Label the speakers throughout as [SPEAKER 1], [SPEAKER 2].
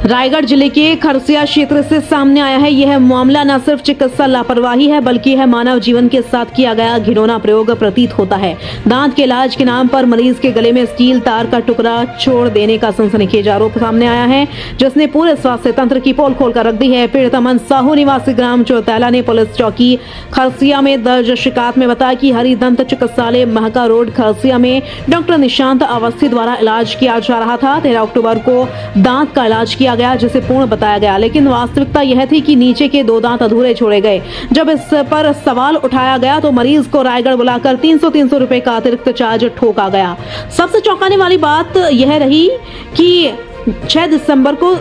[SPEAKER 1] रायगढ़ जिले के खरसिया क्षेत्र से सामने आया है यह मामला। न सिर्फ चिकित्सा लापरवाही है बल्कि यह मानव जीवन के साथ किया गया घिनौना प्रयोग प्रतीत होता है। दांत के इलाज के नाम पर मरीज के गले में स्टील तार का टुकड़ा छोड़ देने का सनसनीखेज आरोप सामने आया है, जिसने पूरे स्वास्थ्य तंत्र की पोल खोलकर रख दी है। पीड़ित अमन साहू निवासी ग्राम चौतैला ने पुलिस चौकी खरसिया में दर्ज शिकायत में बताया कि हरिदंत चिकित्सालय महका रोड खरसिया में डॉक्टर निशांत अवस्थी द्वारा इलाज किया जा रहा था। 13 अक्टूबर को दांत का इलाज किया गया जिसे पूर्ण बताया गया, लेकिन वास्तविकता यह थी कि नीचे के 2 दांत अधूरे छोड़े गए। जब इस पर सवाल उठाया गया तो मरीज को रायगढ़ बुलाकर 300 रुपए का अतिरिक्त चार्ज ठोका गया। सबसे चौंकाने वाली बात यह रही कि 6 दिसंबर को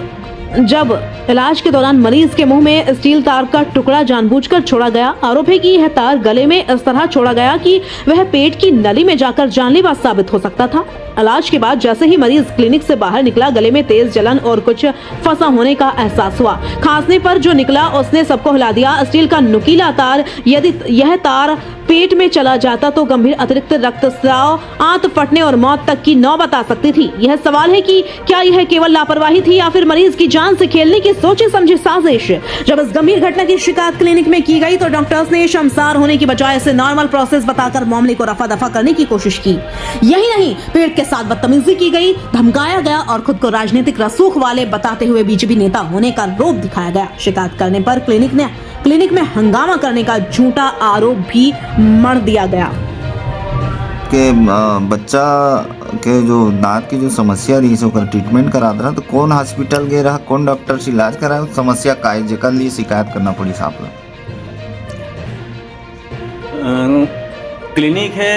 [SPEAKER 1] जब इलाज के दौरान मरीज के मुंह में स्टील तार का टुकड़ा जानबूझकर छोड़ा गया। आरोप है कि यह तार गले में इस तरह छोड़ा गया कि वह पेट की नली में जाकर जानलेवा साबित हो सकता था। इलाज के बाद जैसे ही मरीज क्लिनिक से बाहर निकला, गले में तेज जलन और कुछ फंसा होने का एहसास हुआ। खांसने पर जो निकला उसने सबको हिला दिया। स्टील का नुकीला तार, यदि यह तार पेट में चला जाता तो गंभीर अतिरिक्त रक्तस्राव, आंत फटने और मौत तक की नौबत आ सकती थी। यह सवाल है कि क्या यह केवल लापरवाही थी या फिर मरीज की जान से खेलने की सोची समझी साजिश। जब इस गंभीर घटना की शिकायत क्लिनिक में की गई तो डॉक्टर्स ने शर्मसार होने की बजाय इसे नॉर्मल प्रोसेस बताकर मामले को रफा दफा करने की कोशिश की। यही नहीं, पेट के साथ बदतमीजी की गई, धमकाया गया और खुद को राजनीतिक रसूख वाले बताते हुए बीजेपी नेता होने का रोब दिखाया गया। शिकायत करने पर क्लिनिक में हंगामा करने का झूठा आरोप भी मढ़ दिया गया।
[SPEAKER 2] के बच्चा के जो दांत की जो समस्या रही से ओकर ट्रीटमेंट करा रहा तो कौन हॉस्पिटल गए रहा, कौन डॉक्टर से इलाज करा, समस्या का है जेकर लिए शिकायत करना पड़ी साहब लोग।
[SPEAKER 3] क्लिनिक है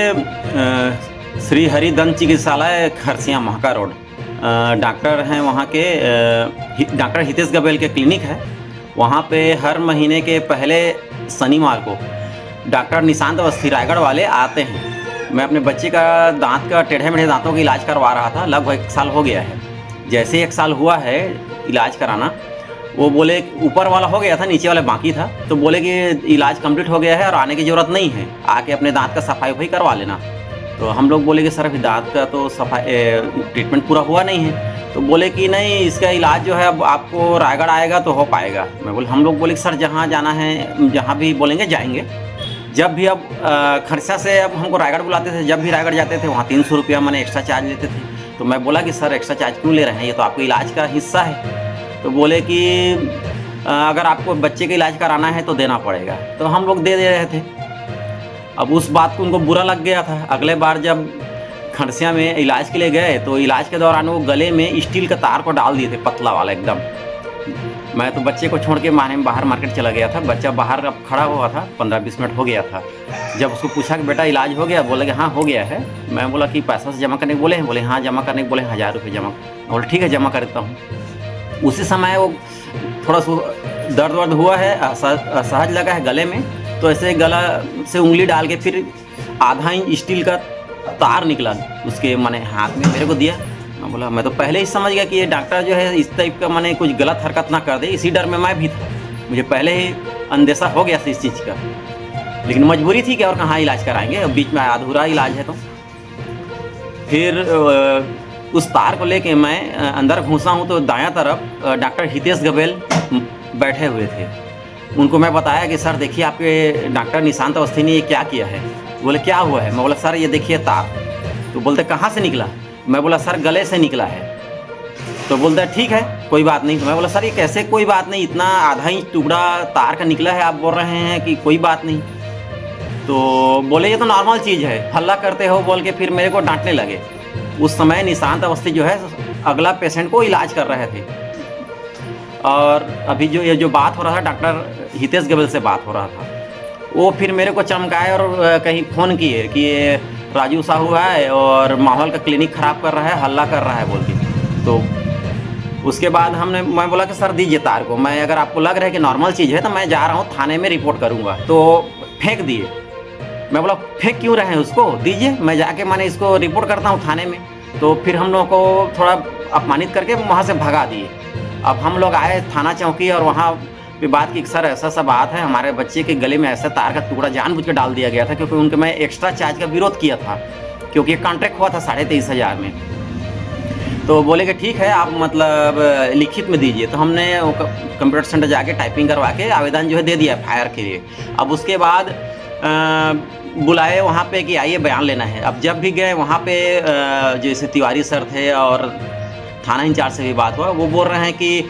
[SPEAKER 3] श्री हरिदंत चिकित्सालय खरसिया महका रोड। डॉक्टर हैं वहाँ के डॉक्टर हितेश गबेल के क्लिनिक है। वहाँ पे हर महीने के पहले शनिवार को डॉक्टर निशांत अवस्थी रायगढ़ वाले आते हैं। मैं अपने बच्चे का दांत का टेढ़े मेढ़े दांतों का इलाज करवा रहा था, लगभग 1 साल हो गया है। जैसे 1 साल हुआ है इलाज कराना, वो बोले ऊपर वाला हो गया था, नीचे वाला बाकी था, तो बोले कि इलाज कंप्लीट हो गया है और आने की ज़रूरत नहीं है, आके अपने दांत का सफाई वफाई करवा लेना। तो हम लोग बोले कि सर अभी दांत का तो सफाई ट्रीटमेंट पूरा हुआ नहीं है। तो बोले कि नहीं, इसका इलाज जो है अब आपको रायगढ़ आएगा तो हो पाएगा। मैं बोले, हम लोग बोले कि सर जहाँ जाना है, जहाँ भी बोलेंगे जाएंगे। जब भी अब खरसा से अब हमको रायगढ़ बुलाते थे, जब भी रायगढ़ जाते थे वहाँ 300 रुपया मैंने एक्स्ट्रा चार्ज लेते थे। तो मैं बोला कि सर एक्स्ट्रा चार्ज क्यों ले रहे हैं, ये तो आपको इलाज का हिस्सा है। तो बोले कि अगर आपको बच्चे का इलाज कराना है तो देना पड़ेगा। तो हम लोग दे रहे थे। अब उस बात को उनको बुरा लग गया था। अगले बार जब खरसिया में इलाज के लिए गए तो इलाज के दौरान वो गले में स्टील का तार को डाल दिए थे, पतला वाला एकदम। मैं तो बच्चे को छोड़ के बाहर मार्केट चला गया था। बच्चा बाहर अब खड़ा हुआ था, 15-20 मिनट हो गया था। जब उसको पूछा कि बेटा इलाज हो गया, बोला कि हाँ हो गया है। मैं बोला कि पैसा से जमा करने को बोले हैं, बोले हाँ जमा करने को बोले 1000 रुपये जमा। बोले ठीक है जमा कर देता हूँ। उसी समय वो थोड़ा सा दर्द हुआ है, असहज लगा है गले में, तो ऐसे गला से उंगली डाल के फिर आधा इंच स्टील का तार निकला उसके माने हाथ में, मेरे को दिया। मैं बोला, मैं तो पहले ही समझ गया कि ये डॉक्टर जो है इस टाइप का माने कुछ गलत हरकत ना कर दे, इसी डर में मैं भी था। मुझे पहले ही अंदेशा हो गया था इस चीज़ का, लेकिन मजबूरी थी कि और कहाँ इलाज कराएंगे, अब बीच में अधूरा इलाज है। तो फिर उस तार को लेके मैं अंदर घुसा हूँ तो दायां तरफ डॉक्टर हितेश गबेल बैठे हुए थे। उनको मैं बताया कि सर देखिए आपके डॉक्टर निशांत अवस्थी ने ये क्या किया है। बोले क्या हुआ है। मैं बोला सर ये देखिए तार। तो बोलते कहाँ से निकला। मैं बोला सर गले से निकला है। तो बोलता है ठीक है कोई बात नहीं। तो मैं बोला सर ये कैसे कोई बात नहीं, इतना आधा इंच टुकड़ा तार का निकला है, आप बोल रहे हैं कि कोई बात नहीं। तो बोले ये तो नॉर्मल चीज़ है, हल्ला करते हो बोल के फिर मेरे को डांटने लगे। उस समय निशांत अवस्थी जो है अगला पेशेंट को इलाज कर रहे थे। और अभी जो ये जो बात हो रहा था डॉक्टर हितेश गबेल से बात हो रहा था, वो फिर मेरे को चमकाए और कहीं फ़ोन किए कि ये राजू साहू है और माहौल का क्लिनिक ख़राब कर रहा है, हल्ला कर रहा है बोल के। तो उसके बाद मैं बोला कि सर दीजिए तार को, मैं अगर आपको लग रहा है कि नॉर्मल चीज़ है तो मैं जा रहा हूँ थाने में रिपोर्ट करूँगा। तो फेंक दिए। मैं बोला फेंक क्यों रहे हैं, उसको दीजिए, मैं जाके मैंने इसको रिपोर्ट करता हूँ थाने में। तो फिर हम लोगों को थोड़ा अपमानित करके वहाँ से भगा दिए। अब हम लोग आए थाना चौकी और वहाँ पे बात की, सर ऐसा सा बात है, हमारे बच्चे के गले में ऐसा तार का टुकड़ा जानबूझ के डाल दिया गया था, क्योंकि उनके मैं एक्स्ट्रा चार्ज का विरोध किया था, क्योंकि कॉन्ट्रैक्ट हुआ था 23,500 में। तो बोले कि ठीक है, आप मतलब लिखित में दीजिए। तो हमने कंप्यूटर सेंटर जाके टाइपिंग करवा के आवेदन जो है दे दिया FIR के लिए। अब उसके बाद बुलाए वहाँ पे कि आइए बयान लेना है। अब जब भी गए वहाँ पे जैसे तिवारी सर थे और थाना इंचार्ज से भी बात हुआ, वो बोल रहे हैं कि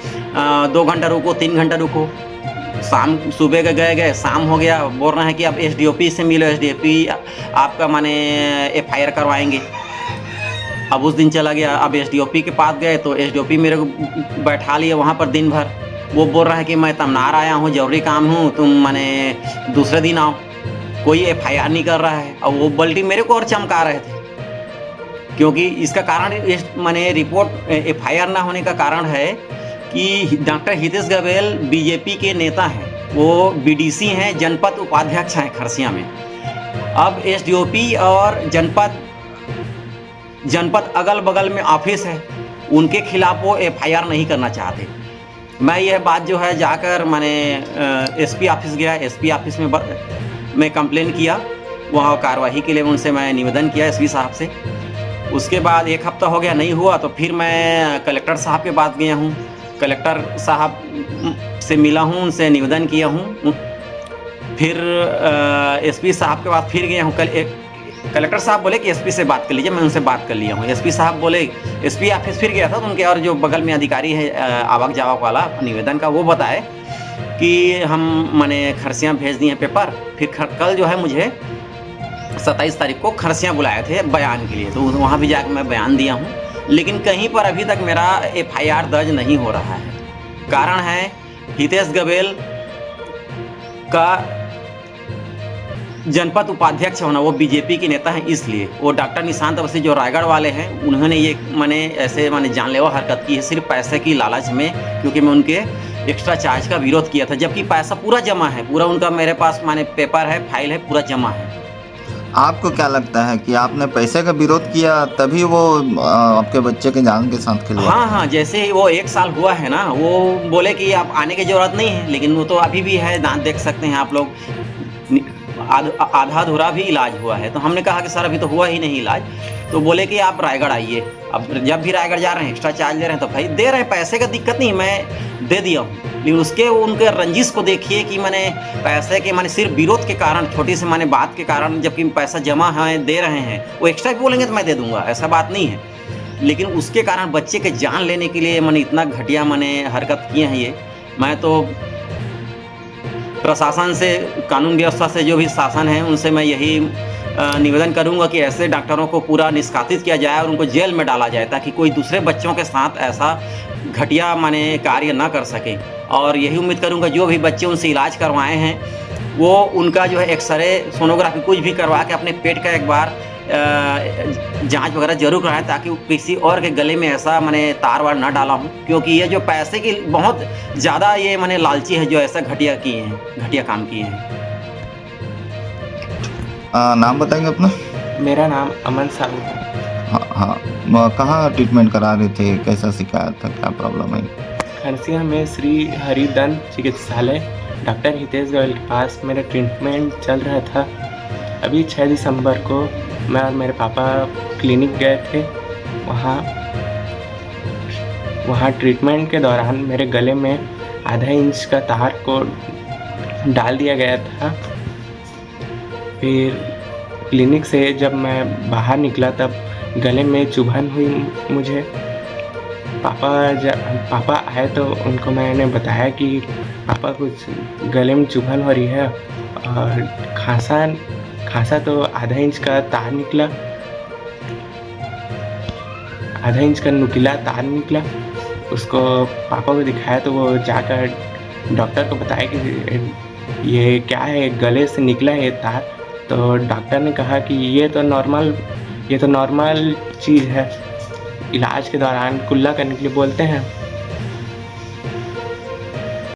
[SPEAKER 3] 2 घंटा रुको, 3 घंटा रुको। शाम सुबह के गए, शाम हो गया, बोल रहे हैं कि अब SDOP से मिलो, SDOP आपका माने FIR करवाएंगे। अब उस दिन चला गया, अब SDOP के पास गए तो SDOP मेरे को बैठा लिए वहाँ पर दिन भर। वो बोल रहा है कि मैं तमनार आया हूँ, जरूरी काम हूँ, तुम माने दूसरे दिन आओ। कोई FIR नहीं कर रहा है। और वो बल्टी मेरे को और चमका रहे थे, क्योंकि इसका कारण माने रिपोर्ट FIR ना होने का कारण है कि डॉक्टर हितेश गबेल BJP के नेता हैं, वो BDC हैं, जनपद उपाध्यक्ष हैं खरसिया में। अब SDOP और जनपद अगल बगल में ऑफिस है, उनके खिलाफ वो FIR नहीं करना चाहते। मैं यह बात जो है जाकर मैंने SP ऑफिस गया, SP ऑफिस में मैं कंप्लेन किया, वहाँ कार्रवाई के लिए उनसे मैं निवेदन किया SP साहब से। उसके बाद 1 हफ्ता हो गया, नहीं हुआ, तो फिर मैं कलेक्टर साहब के पास गया हूँ, कलेक्टर साहब से मिला हूँ, उनसे निवेदन किया हूँ। फिर SP साहब के पास फिर गया हूँ। कलेक्टर साहब बोले कि SP से बात कर लीजिए, मैं उनसे बात कर लिया हूँ। SP साहब बोले, SP ऑफिस फिर गया था तो उनके और जो बगल में अधिकारी है आवक जावक वाला निवेदन का, वो बताए कि हम माने खरसिया भेज दिए पेपर। फिर कल जो है मुझे 27 तारीख को खरसिया बुलाए थे बयान के लिए, तो वहाँ भी जाकर मैं बयान दिया हूँ। लेकिन कहीं पर अभी तक मेरा FIR दर्ज नहीं हो रहा है। कारण है हितेश गबेल का जनपद उपाध्यक्ष होना, वो BJP के नेता हैं, इसलिए। वो डॉक्टर निशांत अवस्थी जो रायगढ़ वाले हैं, उन्होंने ये माने ऐसे माने जानलेवा हरकत की है सिर्फ पैसे की लालच में, क्योंकि मैं उनके एक्स्ट्रा चार्ज का विरोध किया था, जबकि पैसा पूरा जमा है, पूरा उनका मेरे पास माने पेपर है, फाइल है, पूरा जमा है।
[SPEAKER 2] आपको क्या लगता है कि आपने पैसे का विरोध किया तभी वो आपके बच्चे के जान के साथ खिलवाड़ा?
[SPEAKER 3] हाँ, जैसे ही वो 1 साल हुआ है ना, वो बोले कि आप आने की ज़रूरत नहीं है, लेकिन वो तो अभी भी है, दांत देख सकते हैं आप लोग, आधा अधूरा भी इलाज हुआ है। तो हमने कहा कि सर अभी तो हुआ ही नहीं इलाज। तो बोले कि आप रायगढ़ आइए। अब जब भी रायगढ़ जा रहे हैं एक्स्ट्रा चार्ज ले रहे हैं, तो भाई दे रहे हैं, पैसे का दिक्कत नहीं, मैं दे दिया हूँ। लेकिन उसके उनके रंजिश को देखिए कि मैंने पैसे के माने सिर्फ विरोध के कारण, छोटी से माने बात के कारण, जबकि पैसा जमा है, दे रहे हैं, वो एक्स्ट्रा भी बोलेंगे तो मैं दे दूंगा, ऐसा बात नहीं है। लेकिन उसके कारण बच्चे के जान लेने के लिए मैंने इतना घटिया मैंने हरकत किए हैं ये। मैं तो प्रशासन से, कानून व्यवस्था से, जो भी शासन है, उनसे मैं यही निवेदन करूंगा कि ऐसे डॉक्टरों को पूरा निष्कासित किया जाए और उनको जेल में डाला जाए, ताकि कोई दूसरे बच्चों के साथ ऐसा घटिया माने कार्य ना कर सके। और यही उम्मीद करूंगा जो भी बच्चे उनसे इलाज करवाए हैं, वो उनका जो है एक्सरे, सोनोग्राफी कुछ भी करवा के अपने पेट का एक बार जांच वगैरह जरूर कराएं, ताकि किसी और के गले में ऐसा मैंने तार वार ना डाला हूँ। क्योंकि ये जो पैसे की बहुत ज़्यादा ये मैंने लालची है, जो ऐसा घटिया किए हैं, घटिया काम किए हैं।
[SPEAKER 2] नाम बताएंगे अपना?
[SPEAKER 4] मेरा नाम अमन साहू है।
[SPEAKER 2] हाँ, कहाँ ट्रीटमेंट करा रहे थे, कैसा शिकायत था, क्या प्रॉब्लम है?
[SPEAKER 4] खरसिया में श्री हरिदंत चिकित्सालय डॉक्टर हितेश गबेल के पास मेरा ट्रीटमेंट चल रहा था। अभी 6 दिसंबर को मैं और मेरे पापा क्लिनिक गए थे। वहाँ ट्रीटमेंट के दौरान मेरे गले में आधा इंच का तार को डाल दिया गया था। फिर क्लिनिक से जब मैं बाहर निकला तब गले में चुभन हुई मुझे। पापा आए तो उनको मैंने बताया कि पापा कुछ गले में चुभन हो रही है, और खांसा तो आधा इंच का तार निकला, आधा इंच का नुकीला तार निकला। उसको पापा को दिखाया तो वो जाकर डॉक्टर को बताया कि ये क्या है, गले से निकला है तार। तो डॉक्टर ने कहा कि ये तो नॉर्मल चीज़ है, इलाज के दौरान कुल्ला करने के लिए बोलते हैं।